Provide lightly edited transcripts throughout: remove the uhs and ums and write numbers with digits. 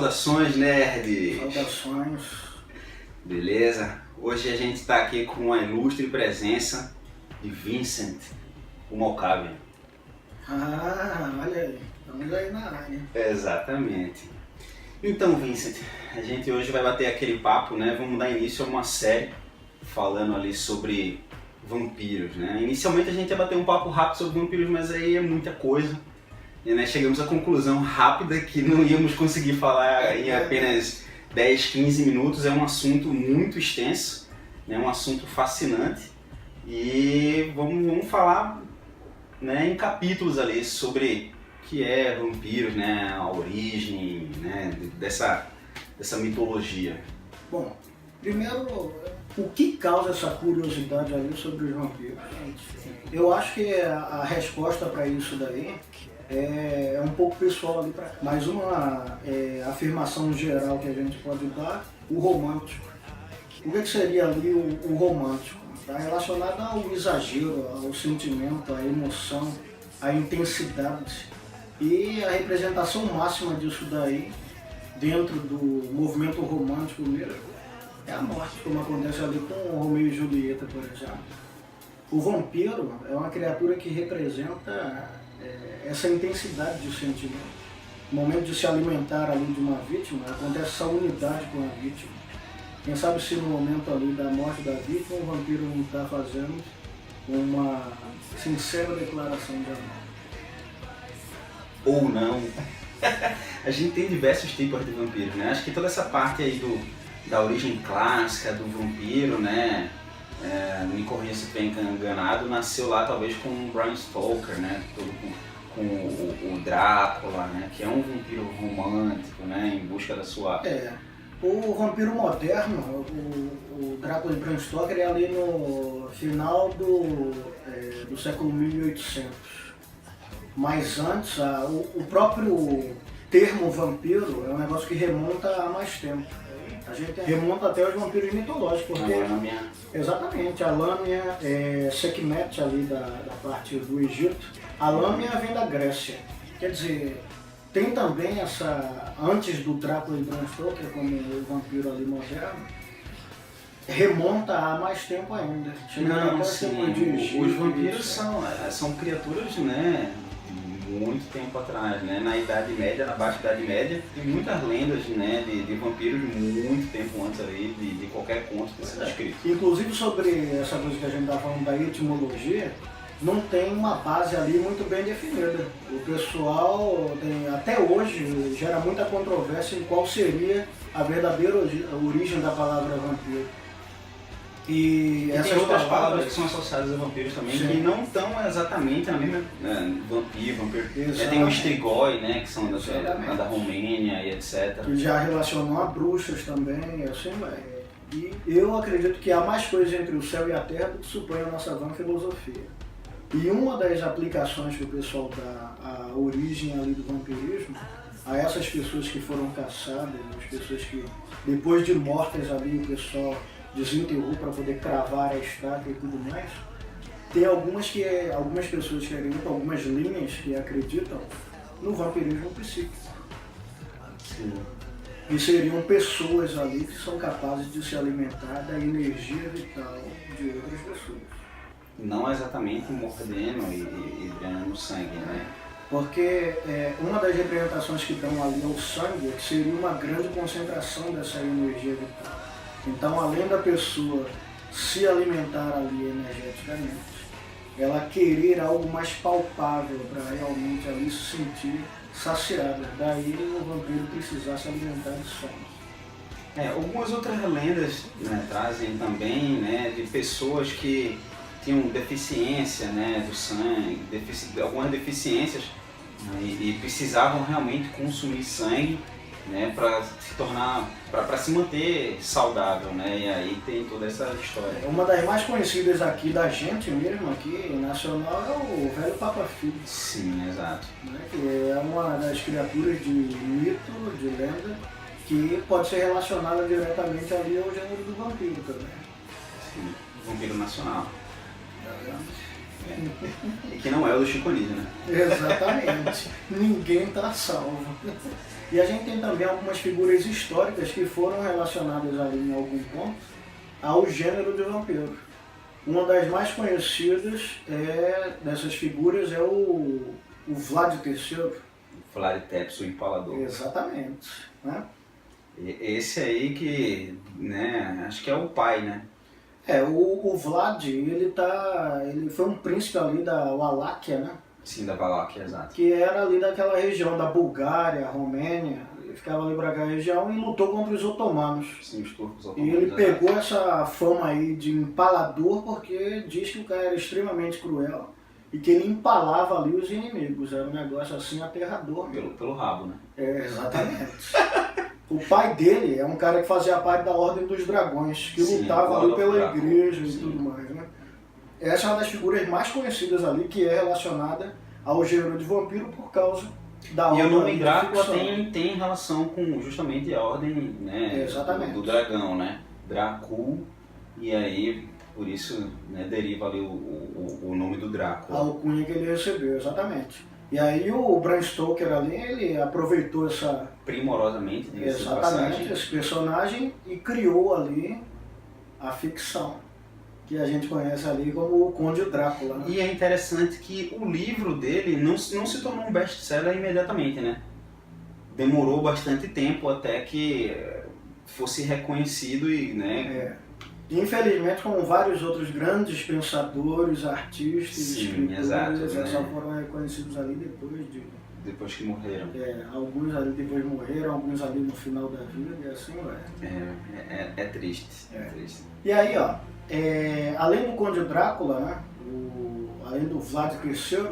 Saudações, nerd! Saudações. Beleza? Hoje a gente está aqui com a ilustre presença de Vincent, o Malkavian. Olha aí, estamos aí na área. Exatamente. Então, Vincent, a gente hoje vai bater aquele papo, né? Vamos dar início a uma série falando ali sobre vampiros, né? Inicialmente a gente ia bater um papo rápido sobre vampiros, mas aí é muita coisa. E, né, chegamos à conclusão rápida que não íamos conseguir falar em apenas 10, 15 minutos. É um assunto muito extenso, né? Um assunto fascinante. E vamos falar, né, em capítulos ali sobre o que é vampiros, né? A origem, né, dessa mitologia. Bom, primeiro, o que causa essa curiosidade ali sobre os vampiros? Eu acho que a resposta para isso daí é um pouco pessoal ali para cá. Mas uma afirmação geral que a gente pode dar, o romântico. O que seria ali o romântico? Está relacionado ao exagero, ao sentimento, à emoção, à intensidade. E a representação máxima disso daí, dentro do movimento romântico mesmo, é a morte, como acontece ali com o Romeu e Julieta, por exemplo. O vampiro é uma criatura que representa essa intensidade de sentimento. No momento de se alimentar ali de uma vítima, acontece essa unidade com a vítima. Quem sabe se no momento ali da morte da vítima, o vampiro não está fazendo uma sincera declaração de amor. Ou não. A gente tem diversos tipos de vampiros, né? Acho que toda essa parte aí da origem clássica do vampiro, né? Me corrija se estiver enganado, nasceu lá talvez com o Bram Stoker, né? Com o Drácula, né? Que é um vampiro romântico, né? Em busca da sua... O vampiro moderno, o Drácula de Bram Stoker, é ali no final do século 1800. Mas antes, o próprio termo vampiro é um negócio que remonta a mais tempo. A gente remonta até os vampiros mitológicos, porque... Exatamente, a Lâmia, Sekhmet ali da parte do Egito. A Lâmia vem da Grécia. Quer dizer, tem também essa, antes do Drácula de Bram Stoker, como o vampiro ali moderno, remonta a mais tempo ainda. Não, sim, os vampiros são criaturas, né, de muito tempo atrás, né, na Idade Média, na Baixa Idade Média, tem muitas lendas, né, de vampiros muito tempo antes ali, de qualquer conto que seja escrito. Inclusive sobre essa coisa que a gente está falando da etimologia, não tem uma base ali muito bem definida. O pessoal até hoje gera muita controvérsia em qual seria a verdadeira origem da palavra vampiro. E tem outras palavras que são associadas a vampiros também, sim, que não estão exatamente na mesma... vampiro. Tem o Strigoi, né, que são da Romênia e etc. Que já relacionam a bruxas também, assim vai. E eu acredito que há mais coisa entre o céu e a terra do que supõe a nossa vã filosofia. E uma das aplicações que o pessoal dá à origem ali do vampirismo, a essas pessoas que foram caçadas, as pessoas que depois de mortas ali o pessoal desenterrou para poder cravar a estaca e tudo mais, tem algumas pessoas que acreditam, algumas linhas que acreditam no vampirismo psíquico. Sim. E seriam pessoas ali que são capazes de se alimentar da energia vital de outras pessoas. Não exatamente mordendo e drenando sangue, né? Porque uma das representações que dão ali ao sangue é que seria uma grande concentração dessa energia vital. Então, além da pessoa se alimentar ali energeticamente, ela querer algo mais palpável para realmente ali se sentir saciada. Daí o vampiro precisar se alimentar de sangue. Algumas outras lendas, né, trazem também, né, de pessoas que tinham deficiência, né, do sangue, algumas deficiências, né, e precisavam realmente consumir sangue, né, para se tornar, para se manter saudável, né, e aí tem toda essa história. Uma das mais conhecidas aqui da gente mesmo, aqui nacional, é o velho Papa Filho. Sim, exato. Né, que é uma das criaturas de mito, de lenda, que pode ser relacionada diretamente ali ao gênero do vampiro também. Sim, vampiro nacional. E que não é o do Chico Anísio, né? Exatamente. Ninguém tá salvo. E a gente tem também algumas figuras históricas que foram relacionadas ali em algum ponto ao gênero de vampiro. Uma das mais conhecidas dessas figuras é o Vlad III. Vlad Tepes, o Empalador. Exatamente. Né? Esse aí que, né, acho que é o pai, né? O Vlad, ele foi um príncipe ali da Valáquia, né? Sim, da Valáquia, exato. Que era ali daquela região da Bulgária, Romênia, ele ficava ali para aquela região e lutou contra os otomanos. Sim, os turcos E otomanos. ele pegou essa fama aí de empalador porque diz que o cara era extremamente cruel e que ele empalava ali os inimigos. Era um negócio assim aterrador. Pelo rabo, né? Exatamente. O pai dele é um cara que fazia parte da Ordem dos Dragões, que lutava ali pela igreja e tudo mais, né? Essa é uma das figuras mais conhecidas ali, que é relacionada ao gênero de vampiro por causa da Ordem. E o nome Drácula tem relação com justamente a Ordem, né, do dragão, né? Dracul, e aí por isso, né, deriva ali o nome do Drácula. A alcunha que ele recebeu, exatamente. E aí o Bram Stoker ali, ele aproveitou essa... primorosamente, exatamente, esse personagem e criou ali a ficção, que a gente conhece ali como o Conde Drácula. Né? E é interessante que o livro dele não se tornou um best-seller imediatamente, né? Demorou bastante tempo até que fosse reconhecido e, né... Infelizmente, como vários outros grandes pensadores, artistas, escritores, só foram reconhecidos ali depois que morreram. Alguns ali depois morreram, alguns ali no final da vida, e assim vai. É triste. Triste. E aí, ó, além do Conde Drácula, né, além do Vlad III,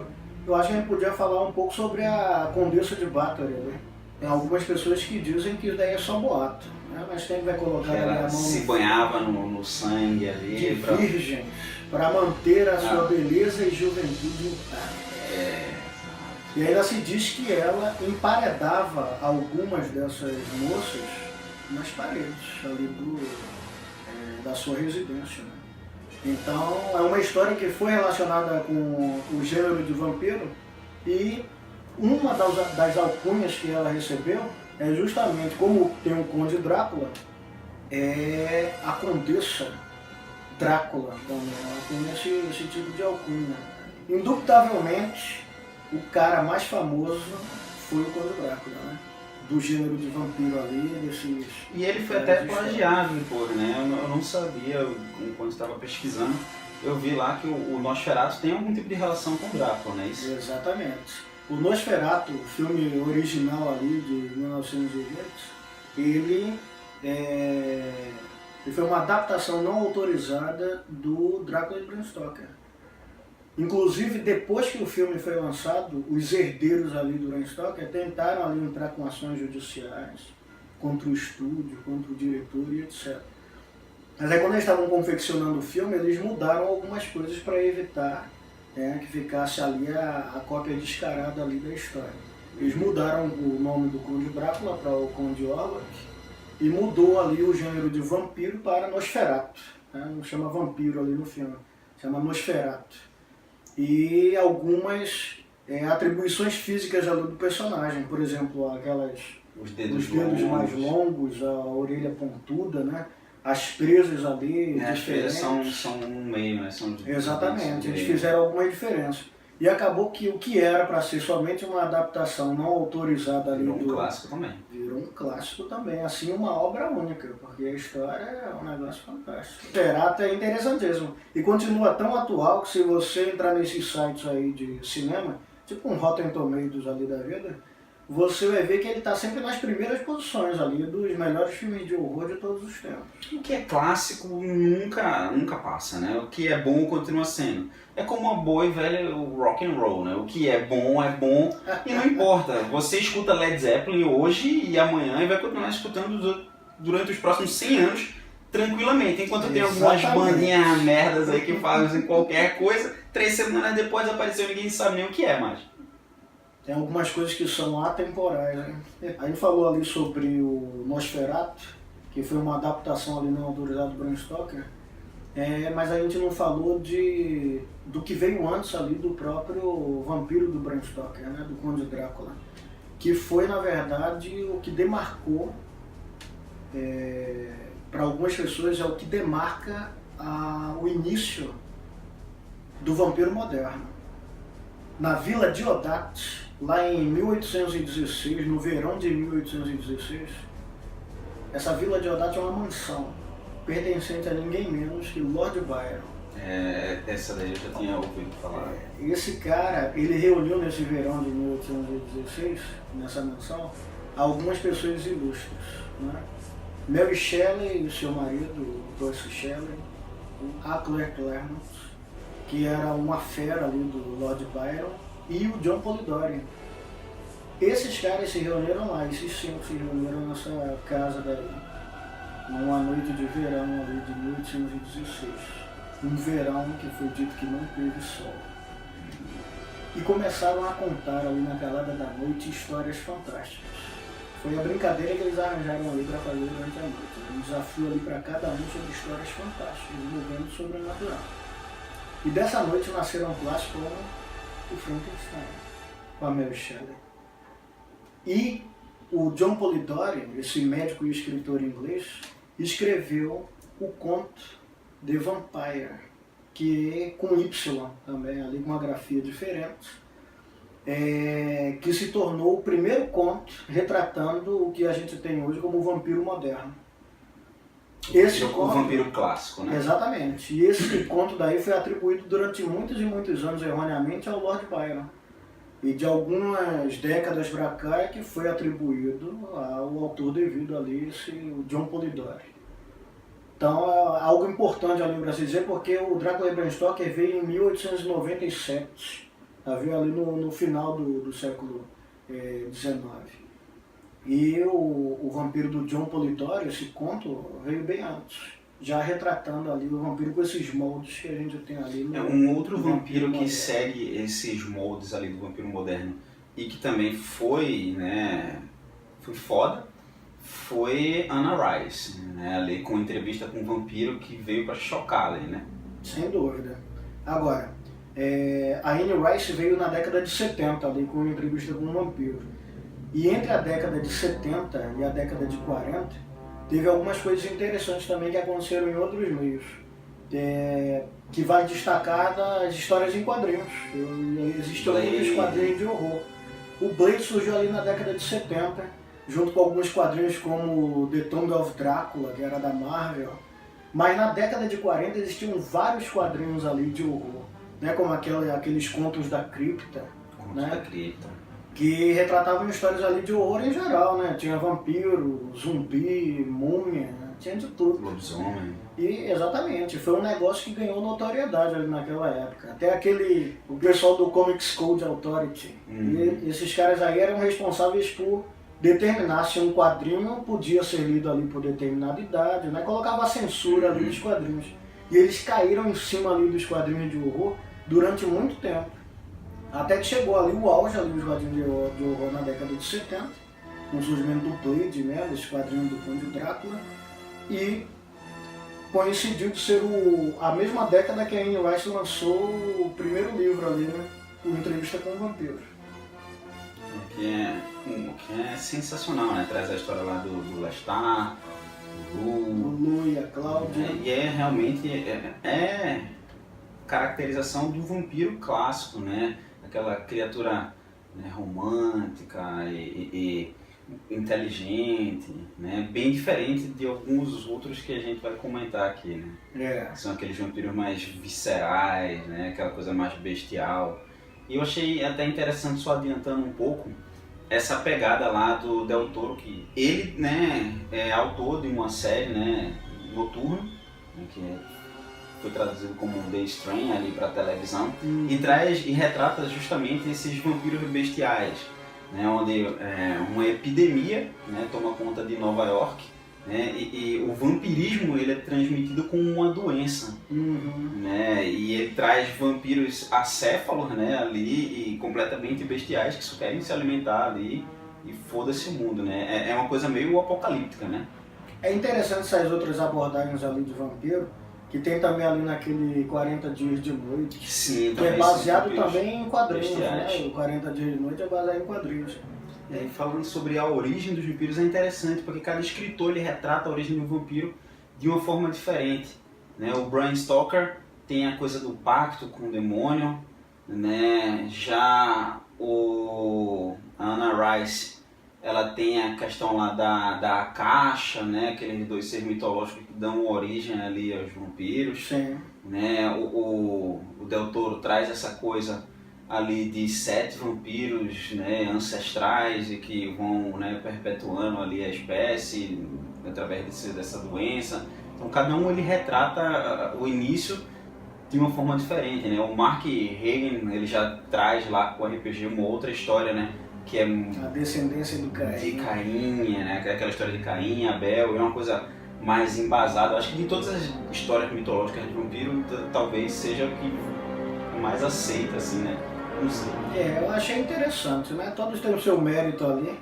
eu acho que a gente podia falar um pouco sobre a Condessa de Bathory, né? Tem algumas pessoas que dizem que isso daí é só boato, né? Mas quem vai colocar ali a mão se banhava no sangue ali de virgem para manter a sua beleza e juventude intacta. E ainda se diz que ela emparedava algumas dessas moças nas paredes ali da sua residência. Né? Então é uma história que foi relacionada com o gênero de vampiro e uma das alcunhas que ela recebeu é justamente, como tem o Conde Drácula, é a Condessa Drácula também. Ela tem esse tipo de alcunha. Indubitavelmente, o cara mais famoso foi o Conde Drácula, né? Do gênero de vampiro ali, desses... E ele foi até plagiado depois, né? Eu não sabia, quando estava pesquisando, eu vi lá que o Nosferatu tem algum tipo de relação com o Drácula, não é isso? Exatamente. O Nosferatu, o filme original ali de 1920, ele foi uma adaptação não autorizada do Drácula de Bram Stoker. Inclusive, depois que o filme foi lançado, os herdeiros ali do Bram Stoker tentaram ali entrar com ações judiciais contra o estúdio, contra o diretor e etc. Mas aí quando eles estavam confeccionando o filme, eles mudaram algumas coisas para evitar que ficasse ali a cópia descarada ali da história. Eles mudaram o nome do Conde Drácula para o Conde Orlok e mudou ali o gênero de vampiro para Nosferatu. Né? Não chama vampiro ali no filme, chama Nosferatu. E algumas atribuições físicas ali do personagem, por exemplo, os dedos mais longos, a orelha pontuda, né? As presas ali as presas são no meio, né? Exatamente, eles fizeram alguma diferença. E acabou que o que era para ser somente uma adaptação não autorizada ali virou um clássico também. Virou um clássico também, assim, uma obra única, porque a história é um negócio fantástico. Nosferatu é interessantíssimo e continua tão atual que se você entrar nesses sites aí de cinema, tipo um Rotten Tomatoes ali da vida, você vai ver que ele está sempre nas primeiras posições ali dos melhores filmes de horror de todos os tempos. O que é clássico nunca passa, né? O que é bom continua sendo. É como uma boa e velha rock and roll, né? O que é bom e não importa. Você escuta Led Zeppelin hoje e amanhã e vai continuar escutando durante os próximos 100 anos tranquilamente. Enquanto tem algumas bandinhas merdas aí que fazem qualquer coisa, 3 semanas depois apareceu e ninguém sabe nem o que é mais. Tem algumas coisas que são atemporais, né? A gente falou ali sobre o Nosferatu, que foi uma adaptação ali não autorizada do Bram Stoker, mas a gente não falou do que veio antes ali do próprio vampiro do Bram Stoker, né? Do Conde Drácula. que foi, na verdade, o que demarcou, para algumas pessoas, é o que demarca o início do vampiro moderno. Na Vila Diodati, lá em 1816, no verão de 1816, essa Vila Diodati é uma mansão pertencente a ninguém menos que Lord Byron. Essa daí eu já tinha ouvido falar. Esse cara, ele reuniu nesse verão de 1816, nessa mansão, algumas pessoas ilustres, né? Mary Shelley e o seu marido, Percy Shelley, a Claire Claremont, que era uma fera ali do Lord Byron, e o John Polidori. Esses caras se reuniram lá, esses 5 se reuniram nessa casa daí, numa noite de verão ali de 1816. Um verão que foi dito que não teve sol. E começaram a contar ali na calada da noite histórias fantásticas. Foi a brincadeira que eles arranjaram ali para fazer durante a noite. Um desafio ali para cada um sobre histórias fantásticas, envolvendo o sobrenatural. E dessa noite nasceram clássicos como o Frankenstein, com a Mary Shelley. E o John Polidori, esse médico e escritor inglês, escreveu o conto The Vampire, que é com Y também, ali com uma grafia diferente, que se tornou o primeiro conto retratando o que a gente tem hoje como o vampiro moderno. O vampiro clássico, né? Exatamente. E esse conto daí foi atribuído durante muitos e muitos anos erroneamente ao Lord Byron. E de algumas décadas para cá é que foi atribuído ao autor devido ali, o John Polidori. Então, é algo importante ali para se dizer, porque o Drácula e Bram Stoker veio em 1897, veio ali no final do século XIX. E o vampiro do John Polidori, esse conto, veio bem antes, já retratando ali o vampiro com esses moldes que a gente tem ali. Um outro vampiro que segue esses moldes ali do vampiro moderno e que também foi, né, foi foda, foi Anna Rice, né, ali com entrevista com um vampiro que veio para chocar ali, né? Sem dúvida. Agora, a Anne Rice veio na década de 70 ali com uma entrevista com um vampiro. E entre a década de 70 e a década de 40, teve algumas coisas interessantes também que aconteceram em outros meios. Que vai destacar das histórias em quadrinhos. Existem alguns quadrinhos de horror. O Blade surgiu ali na década de 70, junto com alguns quadrinhos como The Tomb of Drácula, que era da Marvel. Mas na década de 40 existiam vários quadrinhos ali de horror, né? Como aqueles contos da cripta, Contos da cripta, que retratavam histórias ali de horror em geral, né? Tinha vampiro, zumbi, múmia, tinha de tudo. Lobisomem. E exatamente, foi um negócio que ganhou notoriedade ali naquela época. Até o pessoal do Comics Code Authority, e esses caras aí eram responsáveis por determinar se um quadrinho podia ser lido ali por determinada idade, né? Colocava a censura ali dos quadrinhos. E eles caíram em cima ali dos quadrinhos de horror durante muito tempo. Até que chegou ali o auge ali dos quadrinhos de horror na década de 70, com o surgimento do Blade, né, desse quadrinho do Conde Drácula, e coincidiu de ser a mesma década que a Anne Rice lançou o primeiro livro ali, né, o Entrevista com o Vampiro. Que é sensacional, né? Traz a história lá do Lestat, do Lu e a Cláudia. E realmente caracterização do vampiro clássico, né? Aquela criatura, né, romântica e inteligente, né? Bem diferente de alguns outros que a gente vai comentar aqui, né? São aqueles vampiros mais viscerais, né? Aquela coisa mais bestial. E eu achei até interessante, só adiantando um pouco, essa pegada lá do Del Toro, que ele, né, é autor de uma série, né, Noturno, né, que foi traduzido como Day Strain ali para televisão, e retrata justamente esses vampiros bestiais, né, onde uma epidemia, né, toma conta de Nova York, né, e o vampirismo ele é transmitido como uma doença, né, e ele traz vampiros acéfalos, né, ali e completamente bestiais que só querem se alimentar ali e foda-se o mundo, né, é uma coisa meio apocalíptica, né. É interessante essas outras abordagens ali de vampiro, que tem também ali naquele 40 Dias de Noite, sim, que é baseado também em quadrinhos, né? O 40 Dias de Noite é baseado em quadrinhos. E falando sobre a origem dos vampiros é interessante, porque cada escritor ele retrata a origem do vampiro de uma forma diferente, né? O Bram Stoker tem a coisa do pacto com o demônio, né? Já a Anna Rice, ela tem a questão lá da caixa, né? Aqueles dois seres mitológicos que dão origem ali aos vampiros. Sim. Né? O Del Toro traz essa coisa ali de 7 vampiros, né, ancestrais e que vão, né, perpetuando ali a espécie através dessa doença. Então cada um ele retrata o início de uma forma diferente, né? O Mark Hagen ele já traz lá com o RPG uma outra história, né, que é a descendência do Caim. De Caim, né? Aquela história de Caim, Abel, é uma coisa mais embasada. Eu acho que de todas as histórias mitológicas de vampiro, talvez seja a que mais aceita, assim, né? Não sei. Eu achei interessante, né? Todos têm o seu mérito ali,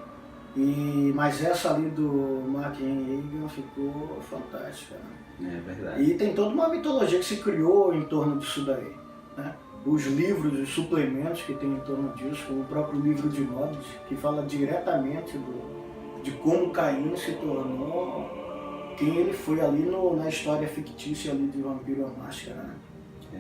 mas essa ali do Mark Hagen ficou fantástica, né? É verdade. E tem toda uma mitologia que se criou em torno disso daí, né? Os livros, os suplementos que tem em torno disso, como o próprio livro de Nobis, que fala diretamente de como Caim se tornou quem ele foi ali na história fictícia ali de Vampiro à Máscara, né?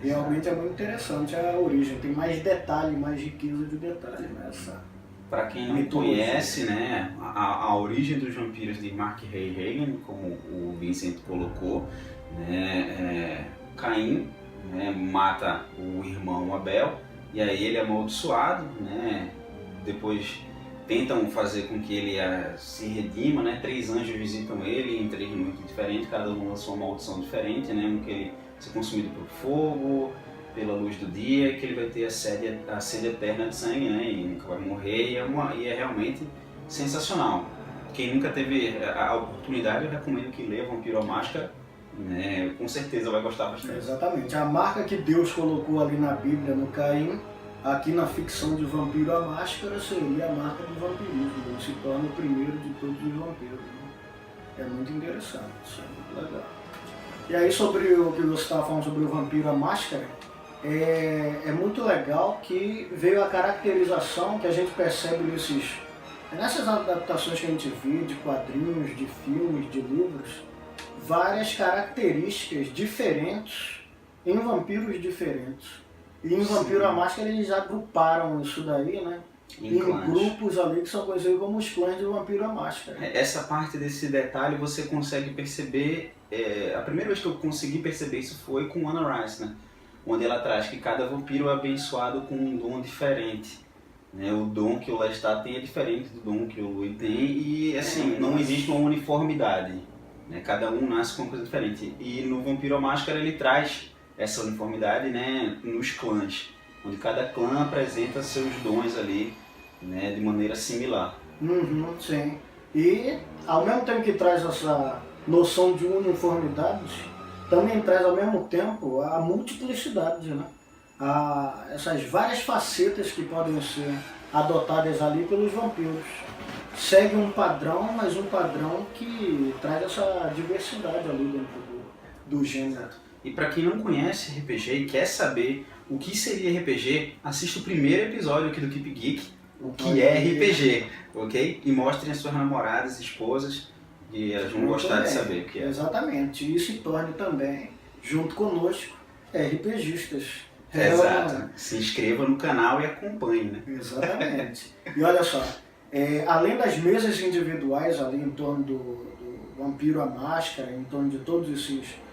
Realmente é muito interessante a origem, tem mais detalhe, mais riqueza de detalhe nessa. Para quem não conhece, né, a origem dos vampiros de Mark Hagen, como o Vincent colocou, né, Caim, né, mata o irmão Abel e aí ele é amaldiçoado, né, depois tentam fazer com que ele se redima, né, 3 anjos visitam ele em 3 noites diferentes, cada um lança uma maldição diferente, né, um que ele ser consumido pelo fogo, pela luz do dia, e que ele vai ter a sede eterna de sangue, né, e nunca vai morrer, e é realmente sensacional. Quem nunca teve a oportunidade, eu recomendo que leia Vampiro à Máscara, né, com certeza vai gostar bastante. Exatamente, a marca que Deus colocou ali na Bíblia, no Caim, aqui na ficção de Vampiro à Máscara seria a marca do vampirismo, ele se torna o primeiro de todos os vampiros, né? É muito interessante, isso é muito legal. E aí sobre o que você estava falando sobre o Vampiro à Máscara, é muito legal que veio a caracterização que a gente percebe nessas adaptações que a gente vê de quadrinhos, de filmes, de livros, várias características diferentes em vampiros diferentes. E em Vampiro à Máscara eles agruparam isso daí, né? Em grupos ali que são conhecidos como os clãs de Vampiro à Máscara. Essa parte desse detalhe você consegue perceber, a primeira vez que eu consegui perceber isso foi com Anna Rice, né? Onde ela traz que cada vampiro é abençoado com um dom diferente, né? O dom que o Lestat tem é diferente do dom que o Louis tem e assim, não existe uma uniformidade, né? Cada um nasce com uma coisa diferente. E no Vampiro à Máscara ele traz essa uniformidade, né, nos clãs, onde cada clã apresenta seus dons ali, né, de maneira similar. Sim. E ao mesmo tempo que traz essa noção de uniformidade, também traz ao mesmo tempo a multiplicidade, né? Essas várias facetas que podem ser adotadas ali pelos vampiros. Segue um padrão, mas um padrão que traz essa diversidade ali dentro do gênero. E para quem não conhece RPG e quer saber o que seria RPG, assista o primeiro episódio aqui do Keep Geek, o que é RPG, ok? E mostrem as suas namoradas, esposas, e elas vão gostar de saber o que é. Exatamente, e se torne também, junto conosco, RPGistas. Exato, se inscreva no canal e acompanhe, né? Exatamente. E olha só, além das mesas individuais ali em torno do Vampiro à Máscara, em torno de todos esses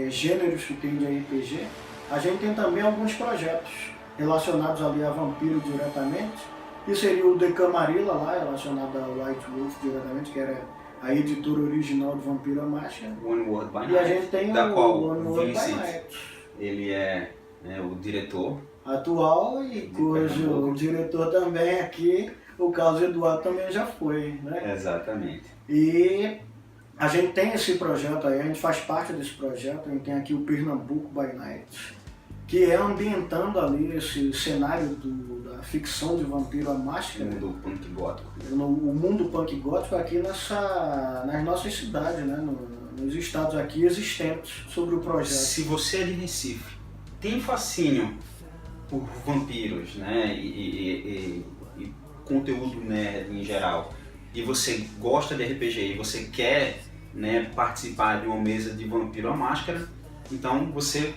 gêneros que tem de RPG, a gente tem também alguns projetos relacionados ali a vampiro diretamente, que seria o The Camarilla lá, relacionado a White Wolf diretamente, que era a editora original de Vampiro à Máscara. One World by Night. E a gente tem da qual o One World by Vincent, Night. ele é o diretor Atual e cujo diretor também aqui, o Carlos Eduardo também já foi, né? Exatamente. E a gente tem esse projeto aí, a gente faz parte desse projeto, a gente tem aqui o Pernambuco by Night, que é ambientando ali esse cenário da ficção de Vampiro à Máscara. O mundo punk gótico. O mundo punk gótico aqui nas nossas cidades, né? Nos estados aqui existentes sobre o projeto. Se você é de Recife, tem fascínio por vampiros, né? E conteúdo nerd em geral e você gosta de RPG e você quer, né, participar de uma mesa de Vampiro à Máscara, então você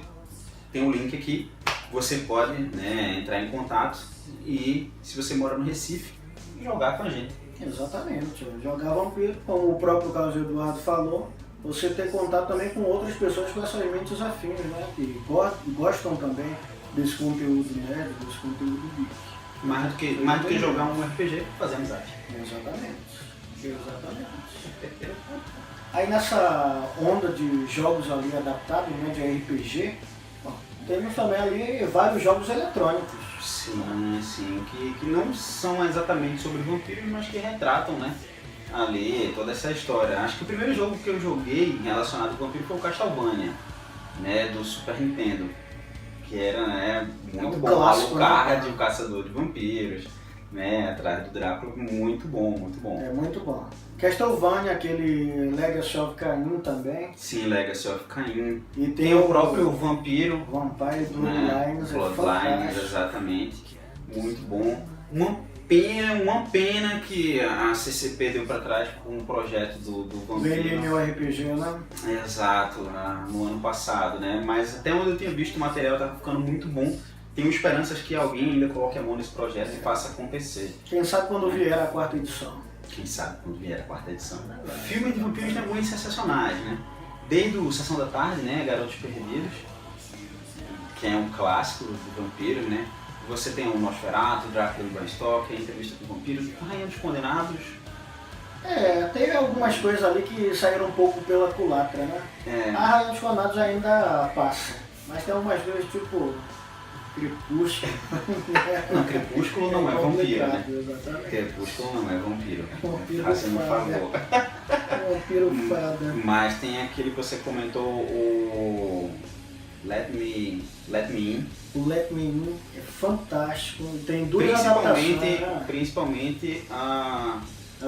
tem um link aqui, você pode, né, entrar em contato e, se você mora no Recife, jogar com a gente. Exatamente, jogar Vampiro, como o próprio Carlos Eduardo falou, você ter contato também com outras pessoas com essas mentes afins, né, que gostam também desse conteúdo nerd, desse conteúdo geek. Mais do que jogar um RPG, fazer amizade. Exatamente. Aí nessa onda de jogos ali adaptados, né, de RPG, temos também ali vários jogos eletrônicos. Sim, que não são exatamente sobre vampiros, mas que retratam, né, ali toda essa história. Acho que o primeiro jogo que eu joguei relacionado com vampiro foi o Castlevania, né, do Super Nintendo, que era, né, muito bom. Alucard, o caçador de vampiros, né, atrás do Drácula, muito bom. É muito bom. Castlevania, aquele Legacy of Kain também. Sim, Legacy of Kain. E tem o próprio Vampiro. Vampire Bloodlines, Bloodlines, exatamente. Muito bom. Uma pena que a CCP deu pra trás com um projeto do Vampiro. Do MMORPG, né? Exato, no ano passado, né? Mas até onde eu tinha visto o material tava ficando muito bom. Tenho esperanças que alguém ainda coloque a mão nesse projeto e faça acontecer. Quem sabe quando vier a 4ª edição. Quem sabe quando vier a 4ª edição. Filme de vampiros tem alguns sensacionais, né? Desde o Sessão da Tarde, né? Garotos Perdidos, que é um clássico de vampiros, né? Você tem o Nosferatu, Drácula e Bram Stoker, Entrevista com Vampiros, Rainha dos Condenados. Tem algumas coisas ali que saíram um pouco pela culatra, né? A Rainha dos Condenados ainda passa, mas tem algumas coisas tipo Crepúsculo. Não, Crepúsculo não é vampiro, né? Exatamente. Crepúsculo não é vampiro. Vampiro Fazendo um fada. favor. Vampiro fada. Mas tem aquele que você comentou, o Let Me In. O Let Me In é fantástico. Tem duas adaptações. Principalmente a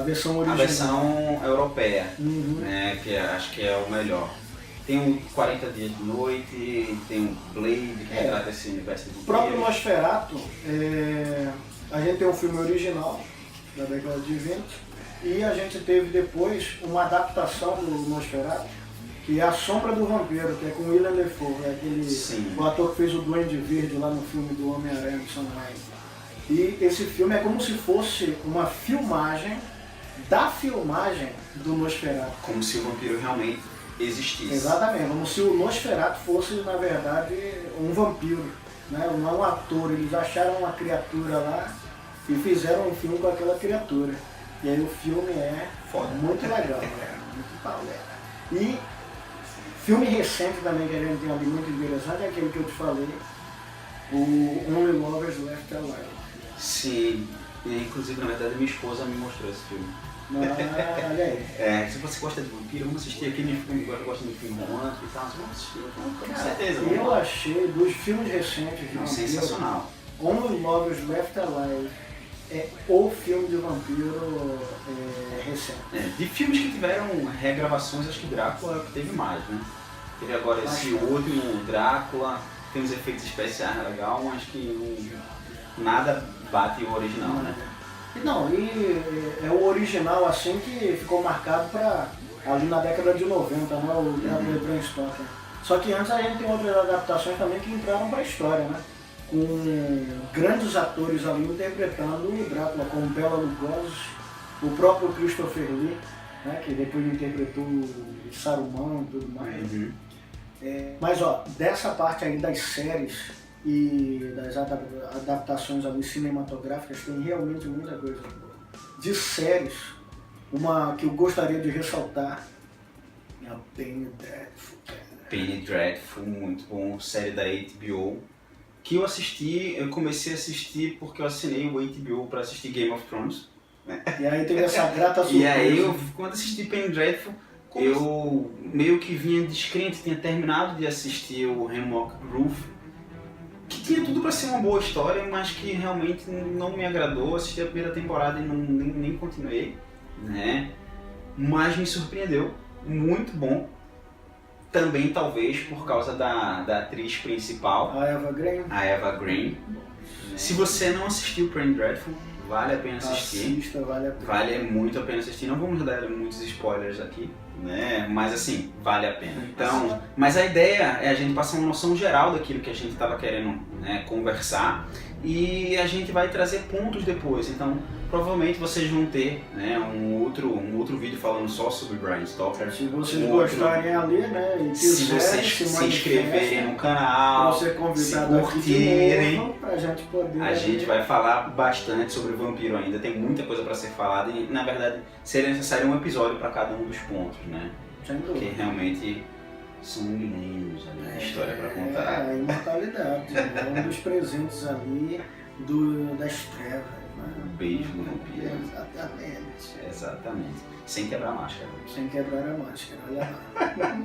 versão original. A versão europeia, Uhum. né, que acho que é o melhor. Tem o 40 Dias de Noite, tem o Blade, que retrata esse universo do O próprio Nosferatu, a gente tem um filme original da década de 20 e a gente teve depois uma adaptação do Nosferatu, que é A Sombra do Vampiro, que é com Willem Dafoe, o ator que fez o Duende Verde lá no filme do Homem-Aranha do Sam Raimi. E esse filme é como se fosse uma filmagem da filmagem do Nosferatu. Como se o vampiro realmente existisse. Exatamente, como se o Nosferatu fosse, na verdade, um vampiro, né? Não um ator. Eles acharam uma criatura lá e fizeram um filme com aquela criatura. E aí o filme é foda, muito legal, muito pauleira. E filme recente também que a gente tem ali muito interessante é aquele que eu te falei, o Only Lovers Left Alive. Sim, inclusive na verdade minha esposa me mostrou esse filme. Olha aí. Se você gosta de vampiro, vamos assistir aquele filme que gosta de filme romântico e tal, vamos assistir. Com certeza. Eu achei dos filmes recentes de sensacional. Only Lovers Left Alive é o filme de vampiro recente. De filmes que tiveram regravações, acho que Drácula é o que teve mais, né? Teve agora esse último Drácula, tem uns efeitos especiais legal, mas que nada bate o original, né? Não, e é o original assim que ficou marcado para ali na década de 90, né? O Drácula Bram Stoker. Só que antes a gente tem outras adaptações também que entraram para a história, né? Com grandes atores ali interpretando o Drácula, como Bela Lugosi, o próprio Christopher Lee, né? Que depois interpretou o Saruman e tudo mais. Uhum. Mas dessa parte aí das séries e das adaptações ali cinematográficas tem realmente muita coisa boa. De séries, uma que eu gostaria de ressaltar é a Penny Dreadful. Penny Dreadful, muito bom, série da HBO, que eu comecei a assistir porque eu assinei o HBO para assistir Game of Thrones. Né? E aí teve essa grata surpresa. E aí, quando assisti Penny Dreadful, eu meio que vinha descrente, tinha terminado de assistir o Hemlock Grove, que tinha tudo para ser uma boa história, mas que realmente não me agradou. Assisti a primeira temporada e nem continuei, né? Mas me surpreendeu, muito bom. Também talvez por causa da atriz principal, a Eva Green. Se você não assistiu Penny Dreadful, vale a pena assistir. Assista, vale a pena. Vale muito a pena assistir. Não vamos dar muitos spoilers aqui, né? Mas assim, vale a pena. Então, mas a ideia é a gente passar uma noção geral daquilo que a gente estava querendo, né, conversar, e a gente vai trazer pontos depois. Então, provavelmente vocês vão ter, né, um outro vídeo falando só sobre Brian Stalker. Se vocês gostarem ali, né, e quiserem, se vocês se inscreverem no canal, ser se convidado aqui de curtirem, novo, pra gente poder... a gente vai falar bastante sobre o vampiro ainda. Tem muita coisa para ser falada e, na verdade, seria necessário um episódio para cada um dos pontos, né? Sem dúvida. Porque realmente são milênios ali de história para contar. É, a imortalidade, é um dos presentes ali das trevas. Né? Um beijo do vampiro. Exatamente. Exatamente. Sem quebrar a máscara. Sem quebrar a máscara, olha lá.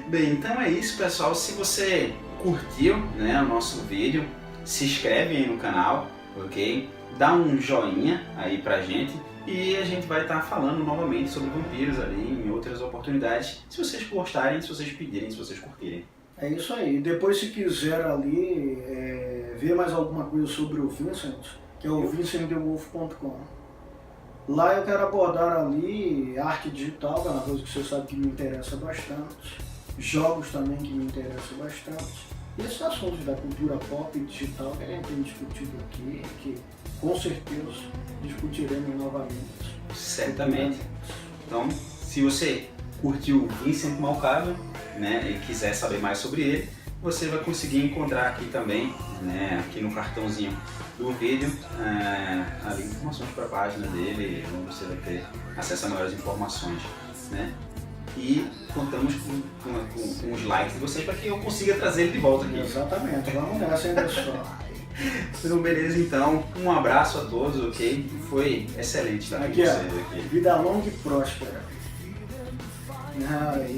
Bem, então é isso, pessoal. Se você curtiu, né, o nosso vídeo, se inscreve aí no canal, ok? Dá um joinha aí pra gente. E a gente vai estar falando novamente sobre vampiros ali em outras oportunidades, se vocês gostarem, se vocês pedirem, se vocês curtirem. É isso aí. Depois, se quiser ali ver mais alguma coisa sobre o Vincent, que é o vincentthewolf.com. Lá eu quero abordar ali arte digital, que é uma coisa que você sabe que me interessa bastante. Jogos também que me interessam bastante. E esses assuntos da cultura pop e digital que a gente tem discutido aqui, que com certeza discutiremos novamente. Certamente. Então, se você curtiu o Vincent Malcava, né, e quiser saber mais sobre ele, você vai conseguir encontrar aqui também, né, aqui no cartãozinho do vídeo, ali informações para a página dele, onde você vai ter acesso a maiores informações, né? E contamos com os likes de vocês para que eu consiga trazer ele de volta aqui. Exatamente, vamos nessa ainda só. Então, beleza, então, um abraço a todos, ok? Foi excelente estar com Aqui, vocês ó, aqui. vida longa e próspera. Aí.